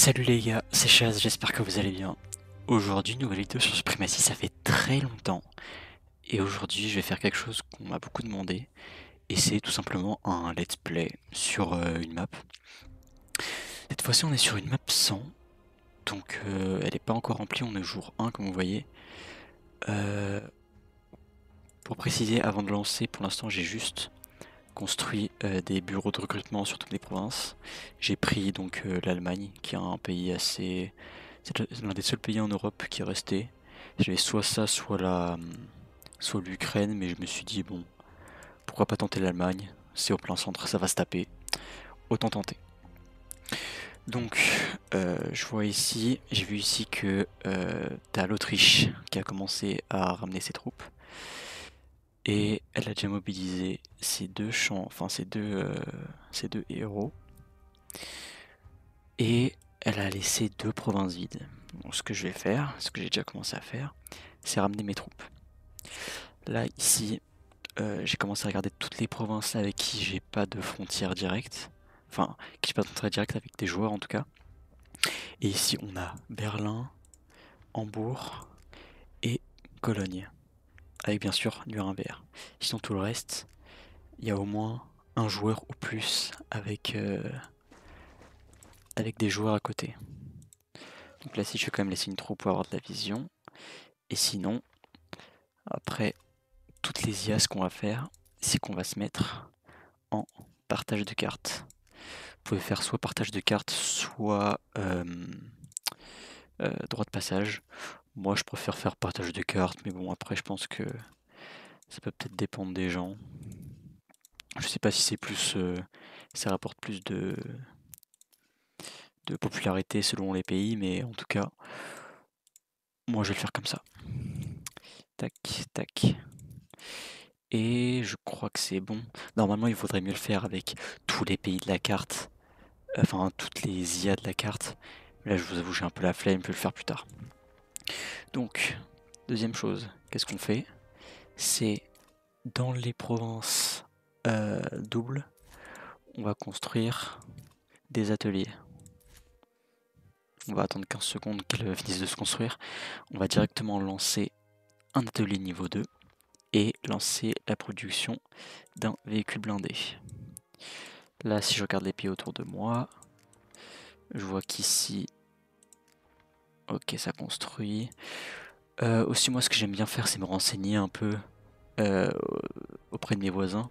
Salut les gars, c'est Chaz, j'espère que vous allez bien. Aujourd'hui, nouvelle vidéo sur Supremacy, ça fait très longtemps. Et aujourd'hui, je vais faire quelque chose qu'on m'a beaucoup demandé. Et c'est tout simplement un let's play sur une map. Cette fois-ci, on est sur une map 100. Donc, elle n'est pas encore remplie, on est jour 1 comme vous voyez. Pour préciser, avant de lancer, pour l'instant, j'ai juste construit des bureaux de recrutement sur toutes les provinces. J'ai pris donc l'Allemagne, qui est un pays assez... C'est l'un des seuls pays en Europe qui est resté. J'avais soit ça, soit l'Ukraine, mais je me suis dit, bon, pourquoi pas tenter l'Allemagne? C'est au plein centre, ça va se taper. Autant tenter. Donc, je vois ici, j'ai vu ici que t'as l'Autriche qui a commencé à ramener ses troupes. Et elle a déjà mobilisé ces deux champs, enfin ces deux héros. Et elle a laissé deux provinces vides. Donc ce que je vais faire, ce que j'ai déjà commencé à faire, c'est ramener mes troupes. Là, ici, j'ai commencé à regarder toutes les provinces avec qui j'ai pas de frontière directe. Enfin, qui j'ai pas de frontière directe avec des joueurs en tout cas. Et ici, on a Berlin, Hambourg et Cologne. Avec bien sûr Nuremberg. Sinon, tout le reste, il y a au moins un joueur ou plus avec des joueurs à côté. Donc là, si je vais quand même laisser une troupe pour avoir de la vision. Et sinon, après, toutes les IAS qu'on va faire, c'est qu'on va se mettre en partage de cartes. Vous pouvez faire soit partage de cartes, soit droit de passage. Moi, je préfère faire partage de cartes, mais bon, après, je pense que ça peut peut-être dépendre des gens. Je sais pas si c'est plus, ça rapporte plus de popularité selon les pays, mais en tout cas, moi, je vais le faire comme ça. Tac, tac. Et je crois que c'est bon. Normalement, il faudrait mieux le faire avec tous les pays de la carte. Enfin, toutes les IA de la carte. Là, je vous avoue, j'ai un peu la flemme, je vais le faire plus tard. Donc, deuxième chose, qu'est-ce qu'on fait? C'est dans les provinces doubles, on va construire des ateliers. On va attendre 15 secondes qu'ils finissent de se construire. On va directement lancer un atelier niveau 2 et lancer la production d'un véhicule blindé. Là, si je regarde les pays autour de moi, je vois qu'ici, ok, ça construit. Aussi, moi, ce que j'aime bien faire, c'est me renseigner un peu euh, auprès de mes voisins.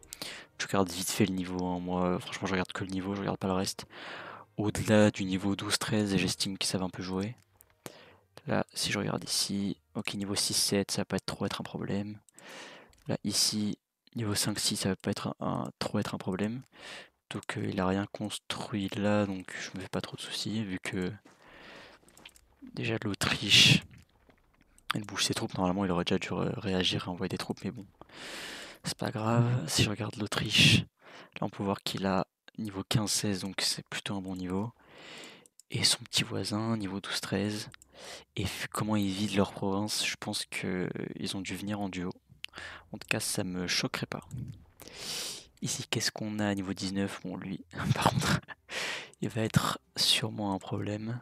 Je regarde vite fait le niveau, hein. Moi, franchement, je regarde que le niveau, je regarde pas le reste. Au-delà du niveau 12-13, j'estime qu'ils savent un peu jouer. Là, si je regarde ici, ok, niveau 6-7, ça va pas trop être un problème. Là, ici, niveau 5-6, ça va pas être trop être un problème. Donc, il a rien construit là, donc je me fais pas trop de soucis, vu que déjà l'Autriche, elle bouge ses troupes. Normalement, il aurait déjà dû réagir et envoyer des troupes, mais bon, c'est pas grave. Si je regarde l'Autriche, là, on peut voir qu'il a niveau 15-16, donc c'est plutôt un bon niveau. Et son petit voisin, niveau 12-13. Et vu comment ils vident leur province, je pense qu'ils ont dû venir en duo. En tout cas, ça me choquerait pas. Ici, qu'est-ce qu'on a à niveau 19? Bon, lui, par contre, il va être sûrement un problème.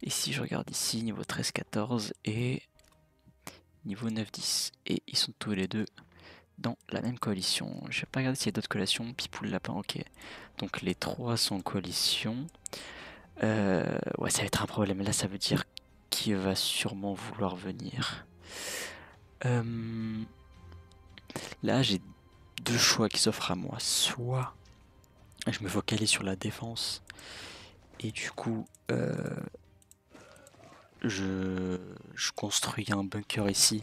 Et si je regarde ici, niveau 13-14 et niveau 9-10. Et ils sont tous les deux dans la même coalition. Je vais pas regarder s'il y a d'autres coalitions. Pipoule, lapin, ok. Donc les trois sont en coalition. Ouais, ça va être un problème. Là, ça veut dire qu'il va sûrement vouloir venir. Là, j'ai deux choix qui s'offrent à moi. Soit je me focalise sur la défense et du coup, je construis un bunker ici.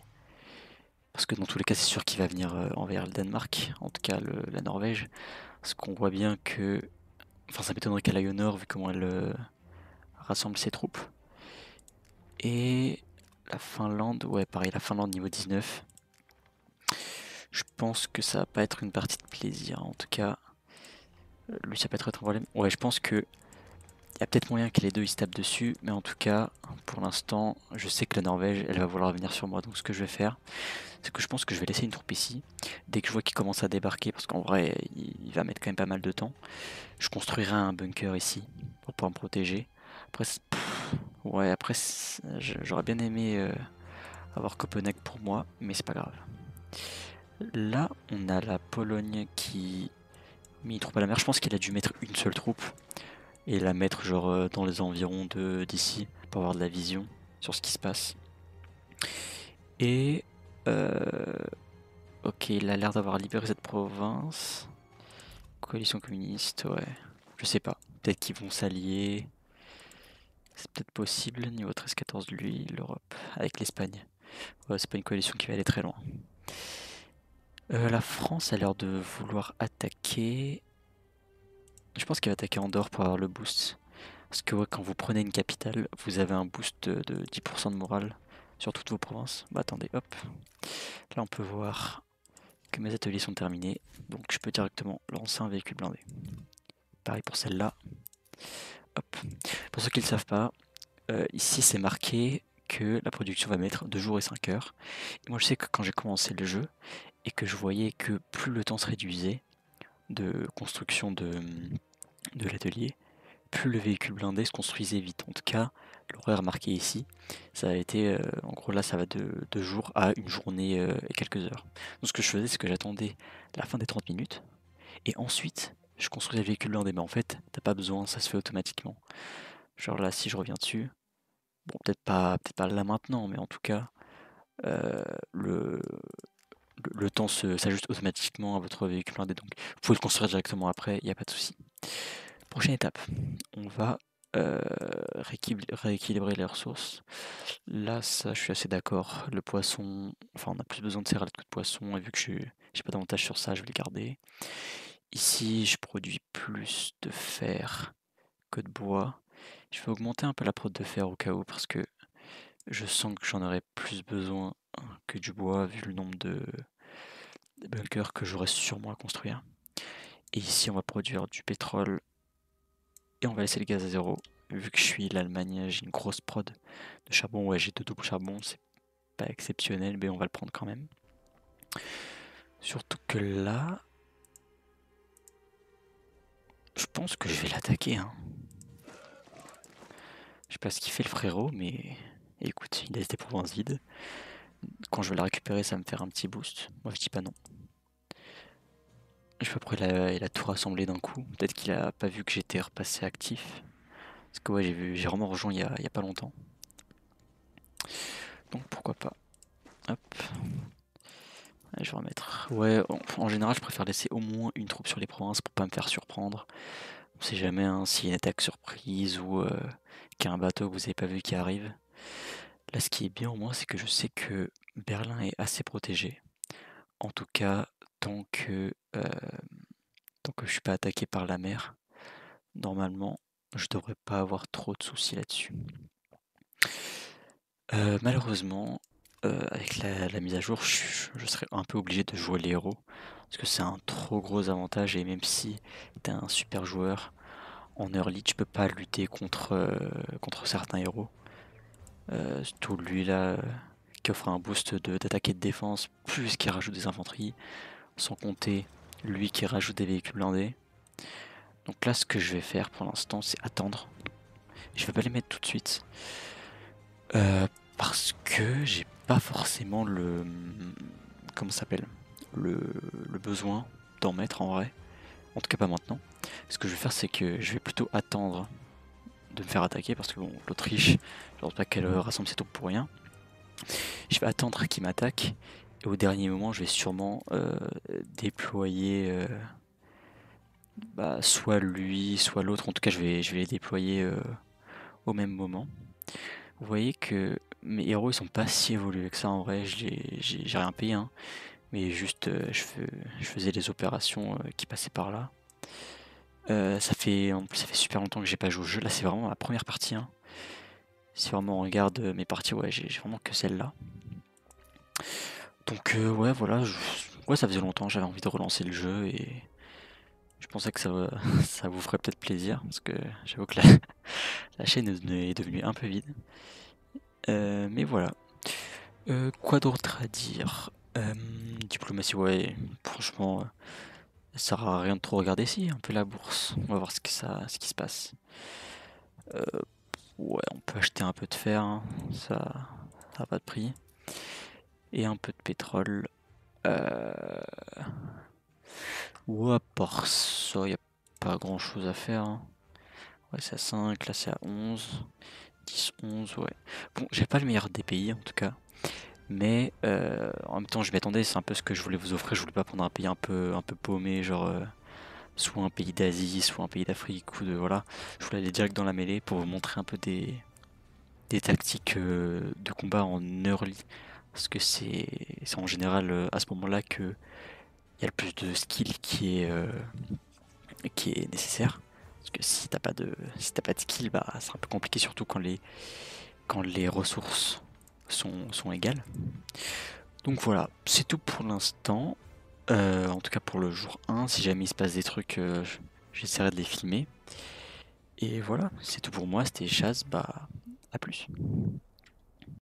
Parce que dans tous les cas, c'est sûr qu'il va venir envers le Danemark, en tout cas la Norvège. Parce qu'on voit bien que. Enfin, ça m'étonnerait qu'elle aille au nord vu comment elle rassemble ses troupes. Et la Finlande, ouais, pareil, la Finlande niveau 19. Je pense que ça va pas être une partie de plaisir. En tout cas, lui, ça peut être un problème. Ouais, je pense que il y a peut-être moyen que les deux ils se tapent dessus, mais en tout cas, pour l'instant, je sais que la Norvège, elle va vouloir venir sur moi. Donc, ce que je vais faire, c'est que je pense que je vais laisser une troupe ici. Dès que je vois qu'il commence à débarquer, parce qu'en vrai, il va mettre quand même pas mal de temps, je construirai un bunker ici pour pouvoir me protéger. Après, ouais, après, j'aurais bien aimé avoir Copenhague pour moi, mais c'est pas grave. Là, on a la Pologne qui met une troupe à la mer. Je pense qu'il a dû mettre une seule troupe et la mettre genre dans les environs d'ici pour avoir de la vision sur ce qui se passe. Et ok, il a l'air d'avoir libéré cette province. Coalition communiste, ouais. Je sais pas. Peut-être qu'ils vont s'allier. C'est peut-être possible. Niveau 13-14, lui, l'Europe, avec l'Espagne. Ouais, c'est pas une coalition qui va aller très loin. La France a l'air de vouloir attaquer. Je pense qu'il va attaquer Andorre pour avoir le boost. Parce que ouais, quand vous prenez une capitale, vous avez un boost de 10% de morale sur toutes vos provinces. Bah attendez, hop. Là on peut voir que mes ateliers sont terminés. Donc je peux directement lancer un véhicule blindé. Pareil pour celle-là. Hop. Pour ceux qui ne le savent pas, ici c'est marqué que la production va mettre 2 jours et 5 heures. Et moi je sais que quand j'ai commencé le jeu et que je voyais que plus le temps se réduisait de construction de l'atelier, plus le véhicule blindé se construisait vite. En tout cas, l'horaire marqué ici, ça a été, en gros là ça va de 2 jours à une journée et quelques heures. Donc ce que je faisais, c'est que j'attendais la fin des 30 minutes, et ensuite je construisais le véhicule blindé. Mais en fait, t'as pas besoin, ça se fait automatiquement. Genre là, si je reviens dessus, bon peut-être pas là maintenant, mais en tout cas, euh, le, le temps s'ajuste automatiquement à votre véhicule blindé. Donc vous pouvez le construire directement après, il n'y a pas de souci. Prochaine étape, on va rééquilibrer les ressources. Là, ça, je suis assez d'accord. Le poisson, enfin, on a plus besoin de céréales que de poisson, et vu que je j'ai pas d'avantage sur ça, je vais les garder. Ici, je produis plus de fer que de bois. Je vais augmenter un peu la prod de fer au cas où, parce que je sens que j'en aurai plus besoin que du bois, vu le nombre de bunkers que j'aurai sûrement à construire. Et ici, on va produire du pétrole et on va laisser le gaz à zéro. Vu que je suis l'Allemagne, j'ai une grosse prod de charbon. Ouais, j'ai 2 doubles charbon, c'est pas exceptionnel, mais on va le prendre quand même. Surtout que là, je pense que je vais l'attaquer. Hein. Je sais pas ce qu'il fait le frérot, mais écoute, il laisse des provinces vides. Quand je vais la récupérer, ça va me faire un petit boost. Moi, je dis pas non. Je sais pas pourquoi il a tout rassemblé d'un coup. Peut-être qu'il a pas vu que j'étais repassé actif. Parce que ouais, j'ai vraiment rejoint il y a pas longtemps. Donc pourquoi pas. Hop. Je vais remettre. Ouais, en général, je préfère laisser au moins une troupe sur les provinces pour pas me faire surprendre. On sait jamais hein, s'il y a une attaque surprise ou qu'il y a un bateau que vous avez pas vu qui arrive. Là, ce qui est bien au moins, c'est que je sais que Berlin est assez protégé. En tout cas, tant que je suis pas attaqué par la mer, normalement, je devrais pas avoir trop de soucis là-dessus. Malheureusement, avec la mise à jour, je serais un peu obligé de jouer les héros. Parce que c'est un trop gros avantage et même si t'es un super joueur, en early tu peux pas lutter contre certains héros. Surtout lui là qui offre un boost d'attaque et de défense, plus qui rajoute des infanteries, sans compter lui qui rajoute des véhicules blindés. Donc là ce que je vais faire pour l'instant c'est attendre. Je vais pas les mettre tout de suite. Parce que j'ai pas forcément comment ça s'appelle le besoin d'en mettre en vrai. En tout cas pas maintenant. Ce que je vais faire c'est que je vais plutôt attendre de me faire attaquer parce que bon, l'Autriche, je pense pas qu'elle rassemble ses troupes pour rien. Je vais attendre qu'il m'attaque et au dernier moment je vais sûrement déployer soit lui, soit l'autre. En tout cas je vais les déployer au même moment. Vous voyez que mes héros ils sont pas si évolués que ça en vrai, j'ai rien payé hein. Mais juste je faisais les opérations qui passaient par là. En plus ça fait super longtemps que j'ai pas joué au jeu, là c'est vraiment ma première partie hein. Si vraiment on regarde mes parties, ouais j'ai vraiment que celle-là. Donc ouais voilà, ouais ça faisait longtemps, j'avais envie de relancer le jeu et je pensais que ça vous ferait peut-être plaisir parce que j'avoue que la chaîne est devenue un peu vide. Mais voilà. Quoi d'autre à dire? Diplomatie, ouais, franchement, ça sert à rien de trop regarder ici, un peu la bourse. On va voir ce qui se passe. Euh, peut acheter un peu de fer, hein, ça n'a pas de prix. Et un peu de pétrole. Ou à part ça, il n'y a pas grand chose à faire, hein. Ouais, c'est à 5, là c'est à 11. 10, 11, ouais. Bon, j'ai pas le meilleur des pays en tout cas. Mais en même temps, je m'y attendais, c'est un peu ce que je voulais vous offrir. Je voulais pas prendre un pays un peu paumé, genre soit un pays d'Asie, soit un pays d'Afrique, ou de voilà. Je voulais aller direct dans la mêlée pour vous montrer un peu des tactiques de combat en early. Parce que c'est en général à ce moment-là que il y a le plus de skill qui est nécessaire. Parce que si t'as pas de skill, bah c'est un peu compliqué, surtout quand les ressources sont égales. Donc voilà, c'est tout pour l'instant. En tout cas pour le jour 1, si jamais il se passe des trucs, j'essaierai de les filmer. Et voilà, c'est tout pour moi, c'était Chaz, bah à plus.